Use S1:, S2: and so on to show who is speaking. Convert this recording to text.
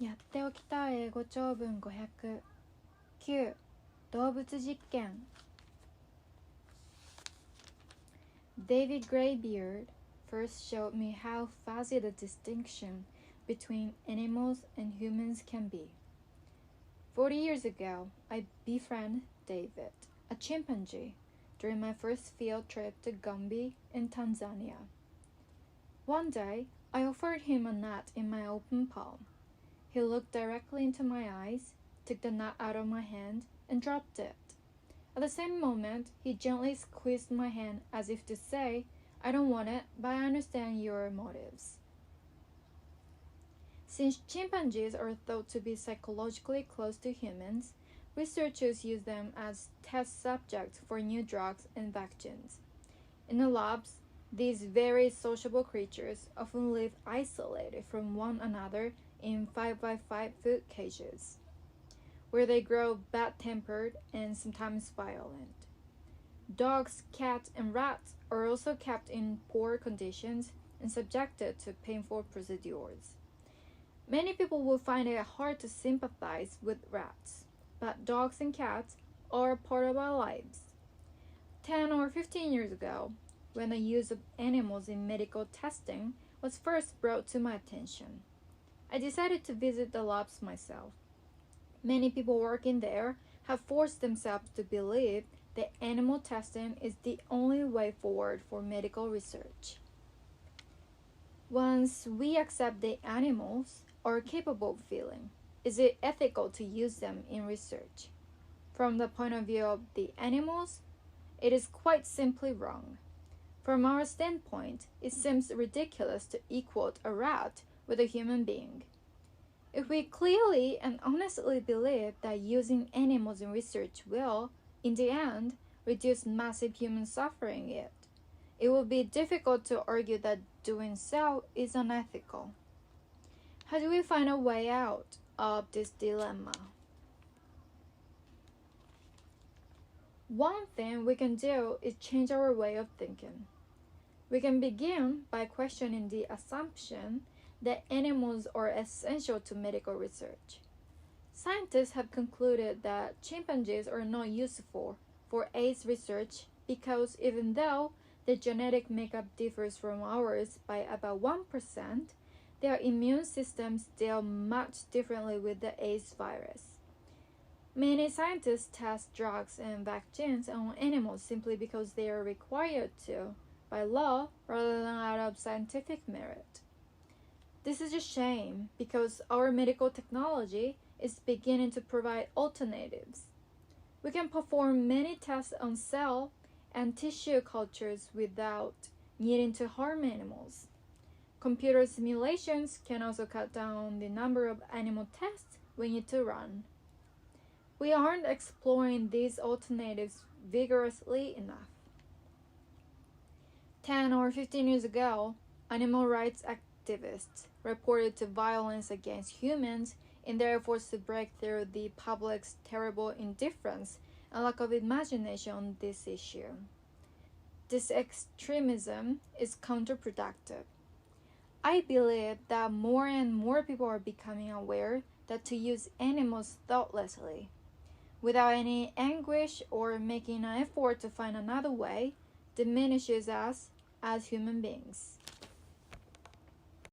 S1: やっておきたい英語長文500 9動物実験 David Graybeard first showed me how fuzzy the distinction between animals and humans can be. 40 years ago, I befriended David, a chimpanzee, during my first field trip to Gombe in Tanzania. One day, I offered him a nut in my open palm. He looked directly into my eyes, took the nut out of my hand, and dropped it. At the same moment, he gently squeezed my hand as if to say, "I don't want it, but I understand your motives." Since chimpanzees are thought to be psychologically close to humans, researchers use them as test subjects for new drugs and vaccines. In the labs, these very sociable creatures often live isolated from one another in 5x5 food cages, where they grow bad-tempered and sometimes violent. Dogs, cats, and rats are also kept in poor conditions and subjected to painful procedures. Many people will find it hard to sympathize with rats, but dogs and cats are a part of our lives. 10 or 15 years ago, when the use of animals in medical testing was first brought to my attention, I decided to visit the labs myself. Many people working there have forced themselves to believe that animal testing is the only way forward for medical research. Once we accept that animals are capable of feeling, is it ethical to use them in research? From the point of view of the animals, it is quite simply wrong. From our standpoint, it seems ridiculous to equate a rat with a human being. If we clearly and honestly believe that using animals in research will, in the end, reduce massive human suffering, it will be difficult to argue that doing so is unethical. How do we find a way out of this dilemma? One thing we can do is change our way of thinking. We can begin by questioning the assumption that animals are essential to medical research. Scientists have concluded that chimpanzees are not useful for AIDS research because even though their genetic makeup differs from ours by about 1%, their immune systems deal much differently with the AIDS virus. Many scientists test drugs and vaccines on animals simply because they are required to, by law, rather than out of scientific merit. This is a shame because our medical technology is beginning to provide alternatives. We can perform many tests on cell and tissue cultures without needing to harm animals. Computer simulations can also cut down the number of animal tests we need to run. We aren't exploring these alternatives vigorously enough. 10 or 15 years ago, animal rights activists reported to violence against humans in their efforts to break through the public's terrible indifference and lack of imagination on this issue. This extremism is counterproductive. I believe that more and more people are becoming aware that to use animals thoughtlessly, without any anguish or making an effort to find another way, diminishes us as human beings.